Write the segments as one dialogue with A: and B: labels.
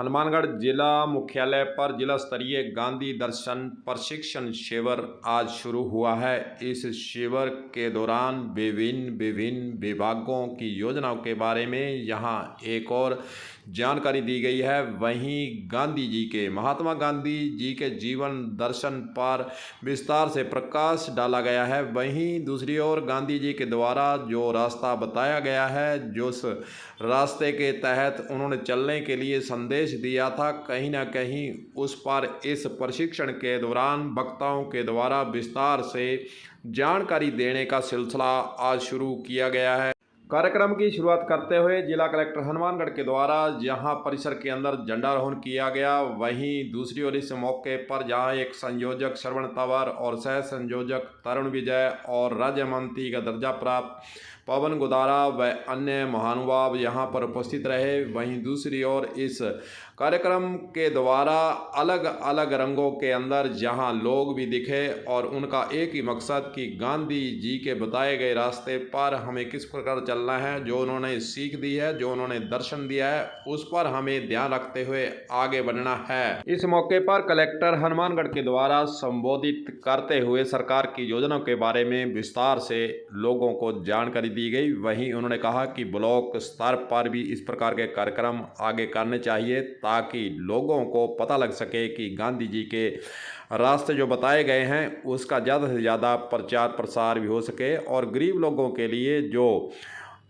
A: हनुमानगढ़ जिला मुख्यालय पर जिला स्तरीय गांधी दर्शन प्रशिक्षण शिविर आज शुरू हुआ है। इस शिविर के दौरान विभिन्न विभागों की योजनाओं के बारे में यहां एक और जानकारी दी गई है। वहीं महात्मा गांधी जी के जीवन दर्शन पर विस्तार से प्रकाश डाला गया है। वहीं दूसरी ओर गांधी जी के द्वारा जो रास्ता बताया गया है, जो उस रास्ते के तहत उन्होंने चलने के लिए संदेश दिया था, कहीं ना कहीं उस पर इस प्रशिक्षण के दौरान वक्ताओं के द्वारा विस्तार से जानकारी देने का सिलसिला आज शुरू किया गया है। कार्यक्रम की शुरुआत करते हुए जिला कलेक्टर हनुमानगढ़ के द्वारा जहां परिसर के अंदर झंडारोहण किया गया, वहीं दूसरी ओर इस मौके पर जहां एक संयोजक श्रवण तंवर और सह संयोजक तरुण विजय और राज्य मंत्री का दर्जा प्राप्त पवन गोदारा व अन्य महानुभाव यहां पर उपस्थित रहे। वहीं दूसरी ओर इस कार्यक्रम के द्वारा अलग अलग रंगों के अंदर जहां लोग भी दिखे और उनका एक ही मकसद कि गांधी जी के बताए गए रास्ते पर हमें किस प्रकार चलना है, जो उन्होंने सीख दी है, जो उन्होंने दर्शन दिया है, उस पर हमें ध्यान रखते हुए आगे बढ़ना है। इस मौके पर कलेक्टर हनुमानगढ़ के द्वारा संबोधित करते हुए सरकार की योजनाओं के बारे में विस्तार से लोगों को जानकारी दी गई। वहीं उन्होंने कहा कि ब्लॉक स्तर पर भी इस प्रकार के कार्यक्रम आगे करने चाहिए ताकि लोगों को पता लग सके कि गांधी जी के रास्ते जो बताए गए हैं उसका ज़्यादा से ज़्यादा प्रचार प्रसार भी हो सके और गरीब लोगों के लिए जो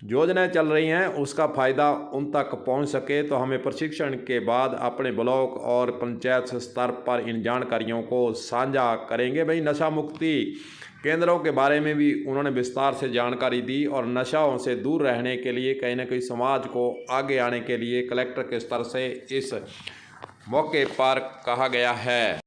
A: योजनाएं चल रही हैं उसका फ़ायदा उन तक पहुंच सके। तो हमें प्रशिक्षण के बाद अपने ब्लॉक और पंचायत स्तर पर इन जानकारियों को साझा करेंगे। भाई नशा मुक्ति केंद्रों के बारे में भी उन्होंने विस्तार से जानकारी दी और नशाओं से दूर रहने के लिए कहीं ना कहीं समाज को आगे आने के लिए कलेक्टर के स्तर से इस मौके पर कहा गया है।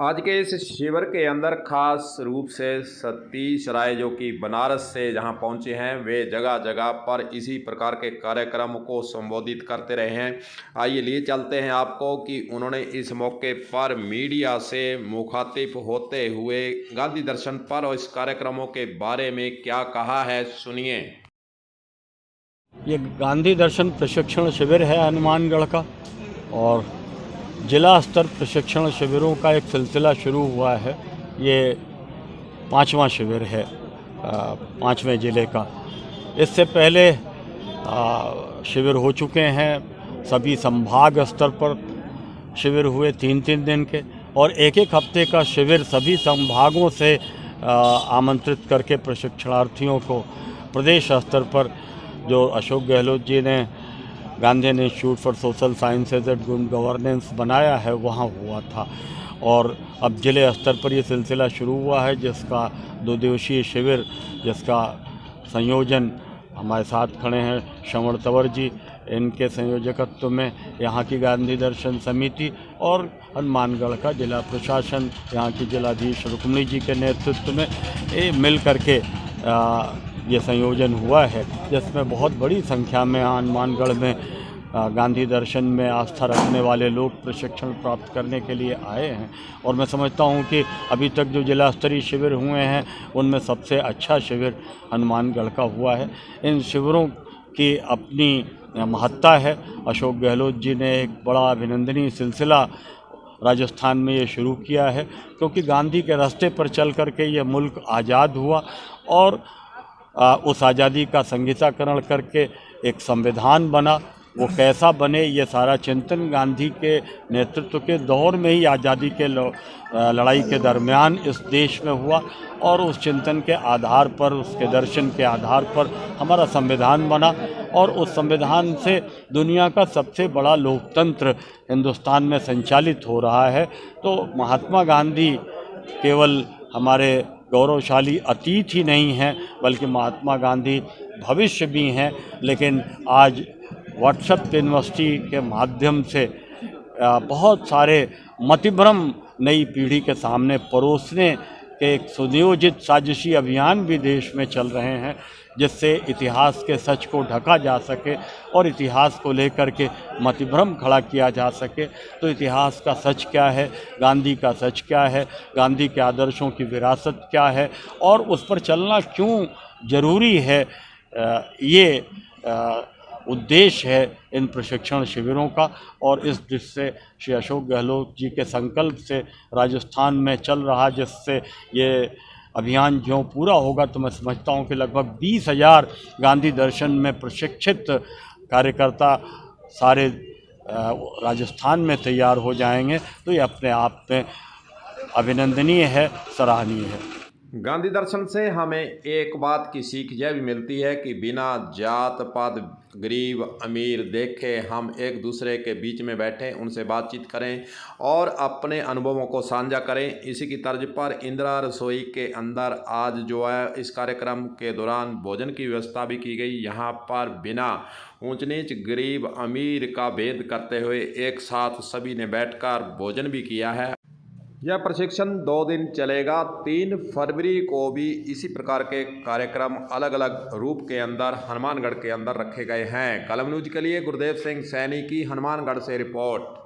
A: आज के इस शिविर के अंदर खास रूप से सतीश राय जो कि बनारस से जहां पहुंचे हैं, वे जगह जगह पर इसी प्रकार के कार्यक्रम को संबोधित करते रहे हैं। आइए लिए चलते हैं आपको कि उन्होंने इस मौके पर मीडिया से मुखातिब होते हुए गांधी दर्शन पर और इस कार्यक्रमों के बारे में क्या कहा है, सुनिए।
B: ये गांधी दर्शन प्रशिक्षण शिविर है हनुमानगढ़ का और जिला स्तर प्रशिक्षण शिविरों का एक सिलसिला शुरू हुआ है। ये 5वां शिविर है 5वें ज़िले का। इससे पहले शिविर हो चुके हैं, सभी संभाग स्तर पर शिविर हुए 3-3 दिन के और एक हफ्ते का शिविर सभी संभागों से आमंत्रित करके प्रशिक्षणार्थियों को प्रदेश स्तर पर जो अशोक गहलोत जी ने Gandhi institute for social sciences and good governance बनाया है वहाँ हुआ था और अब जिले स्तर पर ये सिलसिला शुरू हुआ है, जिसका 2 दिवसीय शिविर जिसका संयोजन हमारे साथ खड़े हैं श्रवण तंवर जी, इनके संयोजकत्व में यहाँ की गांधी दर्शन समिति और हनुमानगढ़ का जिला प्रशासन, यहाँ की जिलाधीश रुक्मणी जी के नेतृत्व में ये मिल करके ये संयोजन हुआ है, जिसमें बहुत बड़ी संख्या में हनुमानगढ़ में गांधी दर्शन में आस्था रखने वाले लोग प्रशिक्षण प्राप्त करने के लिए आए हैं। और मैं समझता हूं कि अभी तक जो जिला स्तरीय शिविर हुए हैं उनमें सबसे अच्छा शिविर हनुमानगढ़ का हुआ है। इन शिविरों की अपनी महत्ता है। अशोक गहलोत जी ने एक बड़ा अभिनंदनीय सिलसिला राजस्थान में ये शुरू किया है, क्योंकि गांधी के रास्ते पर चल कर के ये मुल्क आज़ाद हुआ और उस आज़ादी का संहिताकरण करके एक संविधान बना। वो कैसा बने ये सारा चिंतन गांधी के नेतृत्व के दौर में ही आज़ादी के लड़ाई के दरमियान इस देश में हुआ और उस चिंतन के आधार पर, उसके दर्शन के आधार पर हमारा संविधान बना और उस संविधान से दुनिया का सबसे बड़ा लोकतंत्र हिंदुस्तान में संचालित हो रहा है। तो महात्मा गांधी केवल हमारे गौरवशाली अतीत ही नहीं हैं, बल्कि महात्मा गांधी भविष्य भी हैं। लेकिन आज व्हाट्सएप यूनिवर्सिटी के माध्यम से बहुत सारे मतिभ्रम नई पीढ़ी के सामने परोसने के एक सुनियोजित साजिशी अभियान भी देश में चल रहे हैं, जिससे इतिहास के सच को ढका जा सके और इतिहास को लेकर के मतिभ्रम खड़ा किया जा सके। तो इतिहास का सच क्या है, गांधी का सच क्या है, गांधी के आदर्शों की विरासत क्या है और उस पर चलना क्यों ज़रूरी है, ये उद्देश्य है इन प्रशिक्षण शिविरों का। और इस दृष्टि से श्री अशोक गहलोत जी के संकल्प से राजस्थान में चल रहा, जिससे ये अभियान जो पूरा होगा तो मैं समझता हूँ कि लगभग 20,000 गांधी दर्शन में प्रशिक्षित कार्यकर्ता सारे राजस्थान में तैयार हो जाएंगे। तो ये अपने आप में अभिनंदनीय है, सराहनीय है।
A: गांधी दर्शन से हमें एक बात की सीख यह भी मिलती है कि बिना जात पात, गरीब अमीर देखे हम एक दूसरे के बीच में बैठें, उनसे बातचीत करें और अपने अनुभवों को साझा करें। इसी की तर्ज पर इंदिरा रसोई के अंदर आज जो है इस कार्यक्रम के दौरान भोजन की व्यवस्था भी की गई। यहाँ पर बिना ऊंच नीच, गरीब अमीर का भेद करते हुए एक साथ सभी ने बैठकर भोजन भी किया है। यह प्रशिक्षण 2 दिन चलेगा। 3 फरवरी को भी इसी प्रकार के कार्यक्रम अलग अलग रूप के अंदर हनुमानगढ़ के अंदर रखे गए हैं। कलम न्यूज के लिए गुरदेव सिंह सैनी की हनुमानगढ़ से रिपोर्ट।